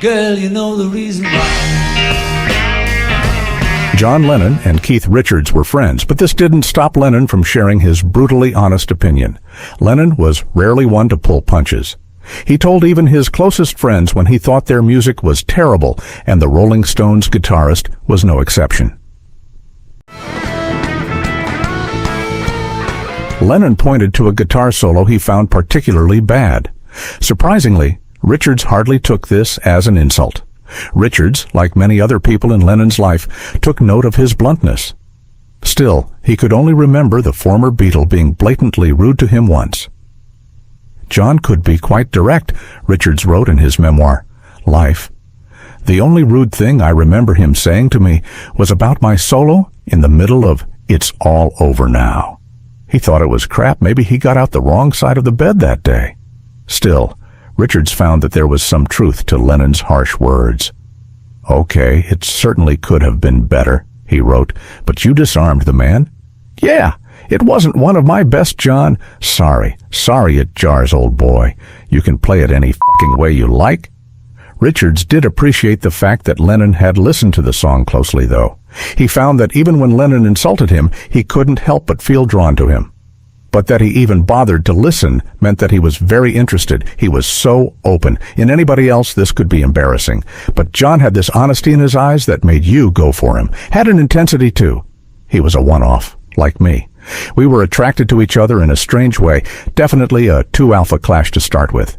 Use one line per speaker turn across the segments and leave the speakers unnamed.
Girl, you know the reason why.
John Lennon and Keith Richards were friends, but this didn't stop Lennon from sharing his brutally honest opinion. Lennon was rarely one to pull punches. He told even his closest friends when he thought their music was terrible, and the Rolling Stones guitarist was no exception. Lennon pointed to a guitar solo he found particularly bad. Surprisingly, Richards hardly took this as an insult. Richards, like many other people in Lennon's life, took note of his bluntness. Still, he could only remember the former Beatle being blatantly rude to him once. John could be quite direct, Richards wrote in his memoir, Life. The only rude thing I remember him saying to me was about my solo in the middle of It's All Over Now. He thought it was crap. Maybe he got out the wrong side of the bed that day. Still, Richards found that there was some truth to Lennon's harsh words. Okay, it certainly could have been better, he wrote, but you disarmed the man. Yeah, it wasn't one of my best, John. Sorry it jars, old boy. You can play it any fucking way you like. Richards did appreciate the fact that Lennon had listened to the song closely, though. He found that even when Lennon insulted him, he couldn't help but feel drawn to him. But that he even bothered to listen meant that he was very interested. He was so open. In anybody else, this could be embarrassing. But John had this honesty in his eyes that made you go for him. Had an intensity, too. He was a one-off, like me. We were attracted to each other in a strange way. Definitely a two-alpha clash to start with.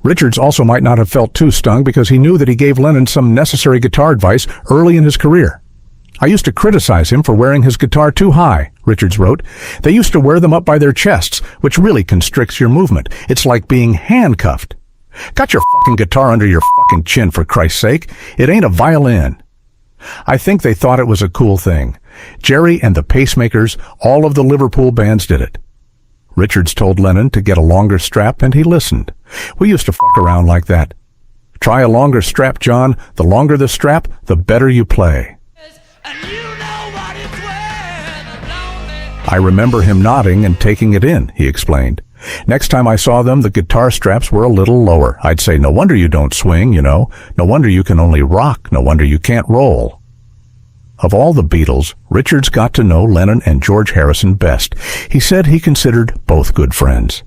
Richards also might not have felt too stung because he knew that he gave Lennon some necessary guitar advice early in his career. I used to criticize him for wearing his guitar too high, Richards wrote. They used to wear them up by their chests, which really constricts your movement. It's like being handcuffed. Got your fucking guitar under your fucking chin, for Christ's sake. It ain't a violin. I think they thought it was a cool thing. Jerry and the Pacemakers, all of the Liverpool bands did it. Richards told Lennon to get a longer strap, and he listened. We used to fuck around like that. Try a longer strap, John. The longer the strap, the better you play. I remember him nodding and taking it in, he explained. Next time I saw them, the guitar straps were a little lower. I'd say, no wonder you don't swing, you know. No wonder you can only rock. No wonder you can't roll. Of all the Beatles, Richards got to know Lennon and George Harrison best. He said he considered both good friends.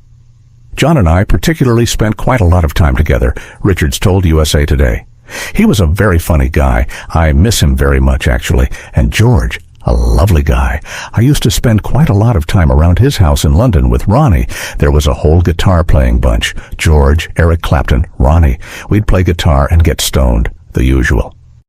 John and I particularly spent quite a lot of time together, Richards told USA Today. He was a very funny guy. I miss him very much, actually. And George, a lovely guy. I used to spend quite a lot of time around his house in London with Ronnie. There was a whole guitar-playing bunch. George, Eric Clapton, Ronnie. We'd play guitar and get stoned, the usual.